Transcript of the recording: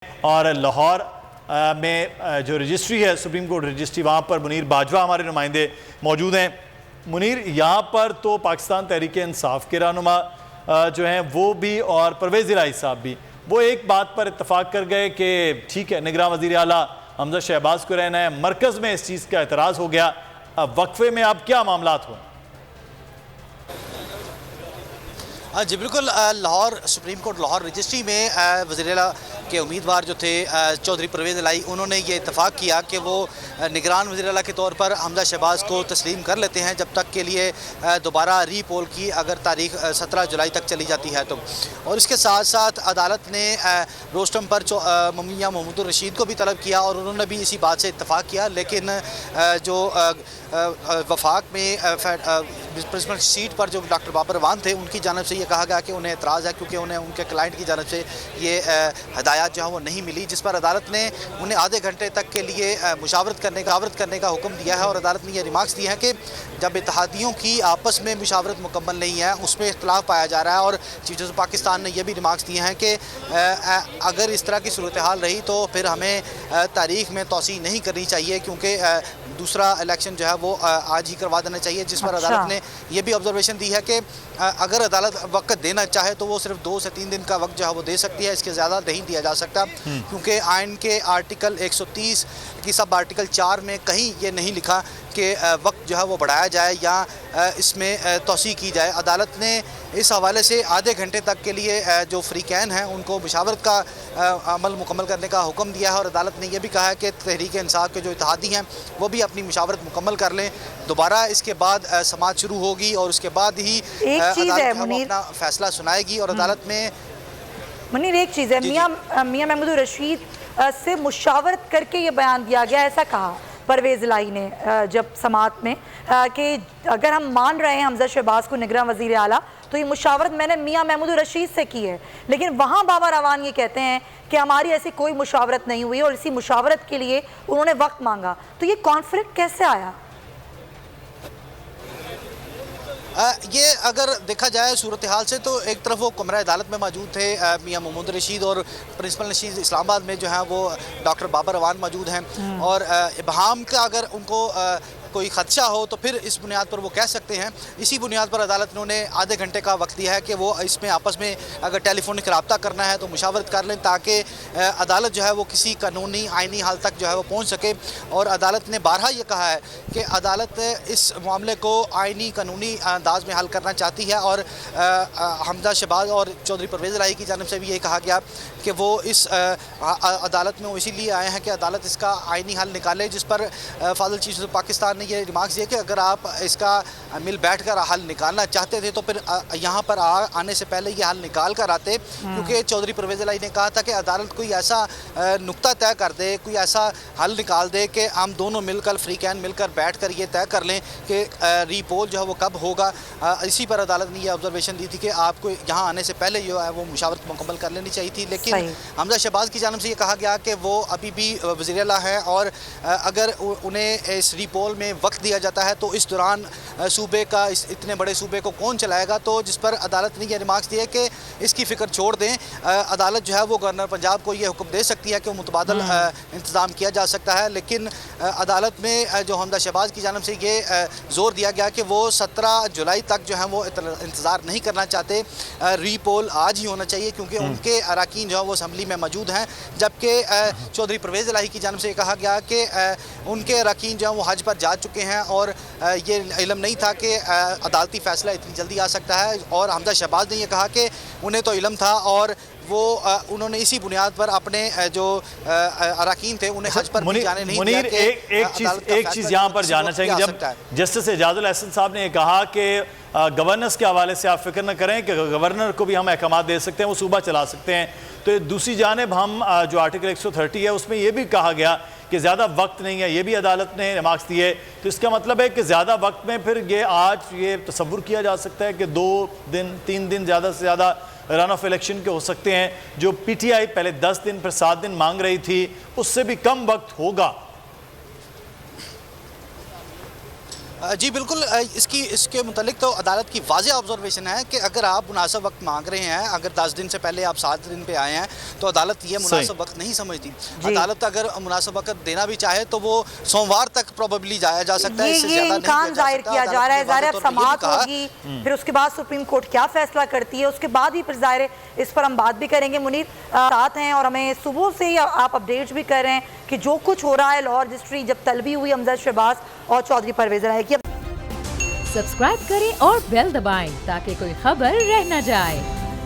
और लाहौर में जो रजिस्ट्री है, सुप्रीम कोर्ट रजिस्ट्री, वहाँ पर मुनीर बाजवा हमारे नुमाइंदे मौजूद हैं। मुनीर, यहाँ पर तो पाकिस्तान तहरीक इंसाफ के रहनुमा जो हैं वो भी और परवेज़ इलाही साहब भी वो एक बात पर इत्तफाक कर गए कि ठीक है, निगरान वज़ीर आला हमजा शहबाज को रहना है। मरकज़ में इस चीज़ का एतराज़ हो गया। अब वक्फे में अब क्या मामलात हुए? जी बिल्कुल, Lahore supreme court Lahore registry में वज़ीर आला के उम्मीदवार जो थे चौधरी परवेज़ इलाही, उन्होंने ये इत्तफाक किया कि वो निगरान वज़ीर आला के तौर पर हमजा शहबाज को तस्लीम कर लेते हैं जब तक के लिए दोबारा रीपोल की अगर तारीख 17 जुलाई तक चली जाती है तो। और इसके साथ साथ अदालत ने रोस्टम पर मियां महमूद रशीद को भी तलब किया और उन्होंने भी इसी बात से इत्तफाक किया, लेकिन जो वफाक में प्रिंसिपल सीट पर जो डॉक्टर बाबर अवान थे, उनकी जानब से ये कहा गया कि उन्हें एतराज़ है क्योंकि उन्हें उनके क्लाइंट की जानब से ये हदायत जो है वो नहीं मिली, जिस पर अदालत ने उन्हें आधे घंटे तक के लिए मुशावरत करने का हुक्म दिया है। और अदालत ने यह रिमार्क्स दिए हैं कि जब इत्तेहादियों की आपस में मुशावरत मुकम्मल नहीं है, उसमें इख्तलाफ पाया जा रहा है। और चीफ जस्टिस पाकिस्तान ने यह भी रिमार्क्स दिए हैं कि अगर इस तरह की सूरत हाल रही तो फिर हमें तारीख में तोसी नहीं करनी चाहिए, क्योंकि दूसरा इलेक्शन जो है वो आज ही करवा देना चाहिए। जिस पर अदालत ने यह भी ऑब्जर्वेशन दी है कि अगर अदालत वक्त देना चाहे तो वो सिर्फ 2 से 3 दिन का वक्त जो है वो दे सकती है, इसके ज़्यादा नहीं दिया जा सकता, क्योंकि आइन के आर्टिकल 130 की सब आर्टिकल 4 में कहीं ये नहीं लिखा कि वक्त जो है वो बढ़ाया जाए या इसमें तोसी की जाए। अदालत ने इस हवाले से आधे घंटे तक के लिए जो फ्रीकैन हैं उनको मुशावरत का अमल मुकम्मल करने का हुक्म दिया है। और अदालत ने यह भी कहा है कि तहरीक इंसाफ के जो इत्तेहादी हैं वो भी अपनी मुशावरत मुकम्मल कर लें, दोबारा इसके बाद समाअत शुरू होगी और उसके बाद ही अदालत अपना फैसला सुनाएगी। और अदालत में मुनीर एक चीज़ है, मियां महमूद रशीद से मुशावरत करके ये बयान दिया गया, ऐसा कहा परवेज़ इलाही ने जब समाअत में कि अगर हम मान रहे हैं हमजा शहबाज को निगरान वज़ीर आला तो ये मुशावरत मैंने मियां महमूद रशीद से की है। लेकिन वहाँ बाबर अवान ये कहते हैं कि हमारी ऐसी कोई मुशावरत नहीं हुई और इसी मुशावरत के लिए उन्होंने वक्त मांगा। तो ये कॉन्फ्लिक्ट कैसे आया? ये अगर देखा जाए सूरत हाल से तो एक तरफ वो कमरा अदालत में मौजूद थे मियां महमूद रशीद, और प्रिंसिपल नशीद इस्लामाबाद में जो है वो डॉक्टर बाबर अवान मौजूद हैं। और इबहाम का अगर उनको कोई खदशा हो तो फिर इस बुनियाद पर वो कह सकते हैं। इसी बुनियाद पर अदालत ने उन्हें आधे घंटे का वक्त दिया है कि वो इसमें आपस में अगर टेलीफोनिक रब्ता करना है तो मुशावरत कर लें, ताकि अदालत जो है वो किसी कानूनी आइनी हल तक जो है वो पहुँच सके। और अदालत ने बारहा ये कहा है कि अदालत इस मामले को आइनी कानूनी अंदाज में हल करना चाहती है। और हमजा शहबाज और चौधरी परवेज़ इलाही की जानब से भी ये कहा गया कि वो इस अदालत में वो इसीलिए आए हैं कि अदालत इसका आइनी हल निकाले, जिस पर फाजिल चीफ जस्टिस पाकिस्तान ने ये रिमार्क्स दिए कि अगर आप इसका मिल बैठ कर हल निकालना चाहते थे तो फिर यहाँ पर आने से पहले ये हल निकाल कर आते, क्योंकि चौधरी परवेज़ इलाही ने कहा था कि अदालत कोई ऐसा नुक्ता तय कर दे, कोई ऐसा हल निकाल दे कि हम दोनों मिलकर फ्रीकैन मिलकर बैठ कर ये तय कर लें कि रीपोल जो है वो कब होगा। इसी पर अदालत ने यह ऑब्जर्वेशन दी थी कि आपको यहाँ आने से पहले जो है वो मुशावरत मुकम्मल कर लेनी चाहिए थी। लेकिन हमजा शहबाज की जानब से ये कहा गया कि वो अभी भी वज़ीर आला हैं और अगर उन्हें इस रीपोल में वक्त दिया जाता है तो इस दौरान सूबे का इतने बड़े सूबे को कौन चलाएगा। तो जिस पर अदालत ने यह रिमार्क्स दिए कि इसकी फ़िक्र छोड़ दें, अदालत जो है वो गवर्नर पंजाब को ये हुक्म दे सकती है कि मुतबादल इंतज़ाम किया जा सकता है। लेकिन अदालत में जो हमजा शहबाज की जानब से ये ज़ोर दिया गया कि वो 17 जुलाई तक जो है वो इंतज़ार नहीं करना चाहते, रीपोल आज ही होना चाहिए, क्योंकि उनके अरकान जो है वो असम्बली में मौजूद हैं। जबकि चौधरी परवेज़ इलाही की जानब से कहा गया कि उनके अरकान जो है वो हज पर जा चुके हैं और ये इल्म नहीं था कि अदालती फ़ैसला इतनी जल्दी आ सकता है। और हमजा शहबाज ने यह कहा कि उन्हें तो इल्म था और वो उन्होंने इसी बुनियाद पर अपने जो अरकान थे उन्हें हज पर भी जाने नहीं दिया। एक चीज़ यहाँ पर जानना चाहेंगे, जब जस्टिस एजाजुल अहसन साहब ने कहा कि गवर्नर्स के हवाले से आप फिक्र न करें कि गवर्नर को भी हम अहकाम दे सकते हैं, वो सूबा चला सकते हैं, तो दूसरी जानिब हम जो आर्टिकल 130 है उसमें यह भी कहा गया कि ज़्यादा वक्त नहीं है, ये भी अदालत ने रिमार्क्स दिए। तो इसका मतलब है कि ज़्यादा वक्त में फिर ये आज ये तसव्वुर किया जा सकता है कि 2 दिन 3 दिन ज़्यादा से ज़्यादा रन ऑफ इलेक्शन के हो सकते हैं। जो PTI पहले 10 दिन फिर 7 दिन मांग रही थी उससे भी कम वक्त होगा। जी बिल्कुल, इसके मुतालिक तो अदालत की वाज़ेह ऑब्जर्वेशन है कि अगर आप मुनासिब वक्त मांग रहे हैं, अगर 10 दिन से पहले आप 7 दिन पे आए हैं, तो अदालत ये मुनासिब वक्त नहीं समझती। अदालत अगर मुनासिब वक्त देना भी चाहे तो वो सोमवार तक प्रोबेबली जाया जा सकता है, इससे ज़्यादा नहीं इम्कान जाहिर किया जा रहा है। ज़ाहिर अब समाअत होगी, फिर उसके बाद सुप्रीम कोर्ट क्या फैसला करती है, उसके बाद ही फिर ज़ाहिर इस पर हम बात भी करेंगे। मुनीर साथ हैं और हमें सुबह से ही आप अपडेट्स भी कर रहे हैं कि जो कुछ हो रहा है लाहौर रजिस्ट्री जब तलबी हुई अमजद शहबाज और चौधरी परवेज़ इलाही की। सब्सक्राइब करें और बेल दबाएं ताकि कोई खबर रह न जाए।